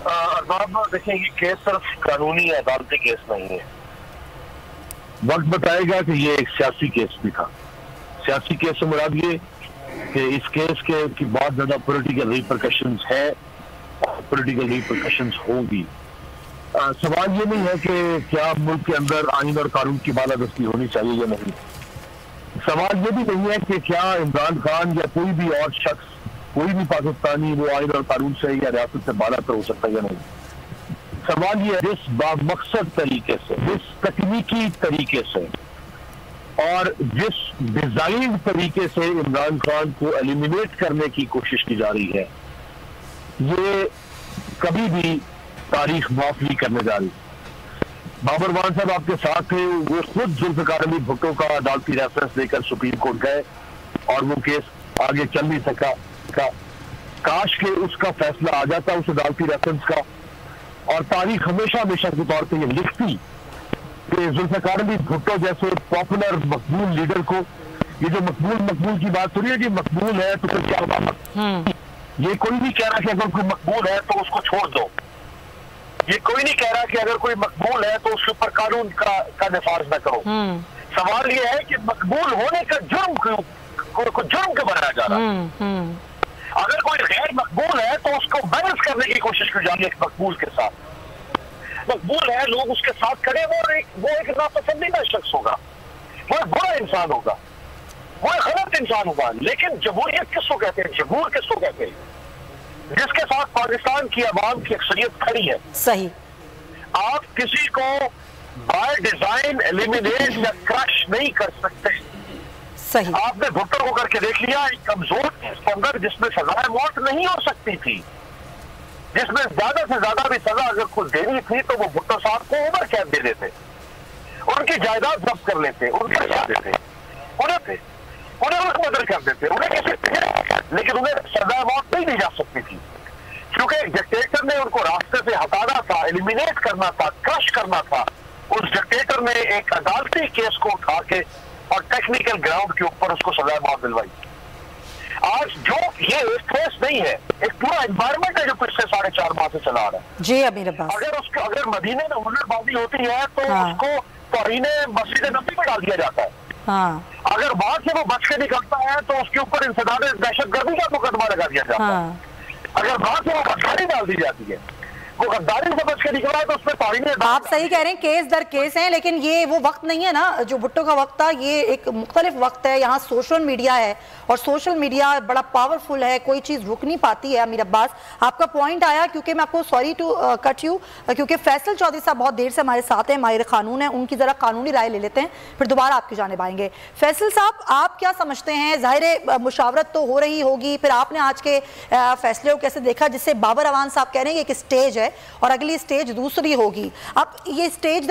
अरबाब देखिए, ये केस सिर्फ कानूनी अदालती केस नहीं है। वक्त बताएगा कि ये एक सियासी केस भी था। सियासी केस से मुराद ये कि इस केस के की बहुत ज्यादा पॉलिटिकल रिपरकशंस है और पॉलिटिकल रिपरकशंस होगी। सवाल ये नहीं है कि क्या मुल्क के अंदर आइन और कानून की बालादस्ती होनी चाहिए या नहीं। सवाल ये भी नहीं है कि क्या इमरान खान या कोई भी और शख्स, कोई भी पाकिस्तानी वो आइन और कानून से या रियासत से बाला तर हो सकता है या नहीं। सवाल ये है जिस बामकसद तरीके से, जिस तकनीकी तरीके से और जिस डिजाइन तरीके से इमरान खान को एलिमिनेट करने की कोशिश की जा रही है, ये कभी भी तारीख माफ नहीं करने जा रही। बाबर मान साहब आपके साथ थे, वो खुद जुल्फ़िकार अली भुट्टो का अदालती रेफरेंस लेकर सुप्रीम कोर्ट गए और वो केस आगे चल नहीं सका। काश के उसका फैसला आ जाता उस अदालती रेफरेंस का, और तारीख हमेशा हमेशा के तौर पर यह लिखती कि जुल्फ़िकार अली भुट्टो जैसे पॉपुलर मकबूल लीडर को, ये जो मकबूल की बात सुनिए कि मकबूल है तो फिर क्या होगा। ये कोई नहीं कह रहा कि अगर कोई मकबूल है तो उसको छोड़ दो। ये कोई नहीं कह रहा कि अगर कोई मकबूल है तो उसके ऊपर कानून का निफाज न करो। सवाल ये है कि मकबूल होने का जुर्म क्यों बनाया जा रहा है। अगर कोई गैर मकबूल है तो उसको बैलेंस करने की कोशिश की जा रही है मकबूल के साथ। मकबूल है, लोग उसके साथ खड़े, वो एक नापसंदीदा शख्स होगा, वो एक बुरा इंसान होगा, वो एक गलत इंसान होगा। लेकिन जमहूरियत किसको कहते हैं, जमहूर किसको कहते हैं? जिसके साथ पाकिस्तान की आवाम की अक्सरियत खड़ी है। सही। आप किसी को बाय डिजाइन एलिमिनेट या क्रश नहीं कर सकते। सही। आपने भुट्टो को करके देख लिया, एक कमजोर अंदर जिसमें सजाए मौत नहीं हो सकती थी, जिसमें ज्यादा से ज्यादा भी सजा अगर कुछ देनी थी तो वो भुट्टो साहब को उम्र कैद दे देते, उनकी जायदाद जब्त कर लेते, उनके साथ देते, उन्हें मदद कर देते, उन्हें कैसे, लेकिन उन्हें सजा मौत नहीं दी जा सकती थी क्योंकि डिक्टेटर ने उनको रास्ते से हटाना था, एलिमिनेट करना था, क्रश करना था। उस डिक्टेटर ने एक अदालती केस को उठा के और टेक्निकल ग्राउंड के ऊपर उसको सजा मौत दिलवाई। आज जो ये एक केस नहीं है, एक पूरा एनवायरमेंट है जो पिछले 4.5 माह से चला रहा है। जी अमीर अब्बास, अगर मदीने में हुनरबाजी होती है तो उसको तौहीने मस्जिद नबी में डाल दिया जाता है। अगर वहां से वो बच के निकलता है तो उसके ऊपर इंसदाद दहशतगर्दी का मुकदमा लगा दिया जाता है। अगर वहां से वो गद्दारी डाल दी जाती है, वो गद्दारी से बच के निकला है तो उसमें तौहीने। आप सही कह रहे हैं, केस दर केस हैं, लेकिन ये वो वक्त नहीं है ना जो भुट्टो का वक्त था। ये एक मुख्तलिफ वक्त है, यहाँ सोशल मीडिया है और सोशल मीडिया बड़ा पावरफुल है, कोई चीज़ रुक नहीं पाती है। अमीर अब्बास, आपका पॉइंट आया, क्योंकि मैं आपको सॉरी टू कट यू, क्योंकि फैसल चौधरी साहब बहुत देर से हमारे साथ हैं, माहिर कानून है, उनकी ज़रा कानूनी राय ले लेते हैं, फिर दोबारा आपकी जानिब आएंगे। फैसल साहब, आप क्या समझते हैं? ज़ाहिर मुशावरत तो हो रही होगी, फिर आपने आज के फैसले को कैसे देखा, जिससे बाबर अवान साहब कह रहे हैं कि एक स्टेज है और अगली स्टेज दूसरी होगी। अब ये स्टेज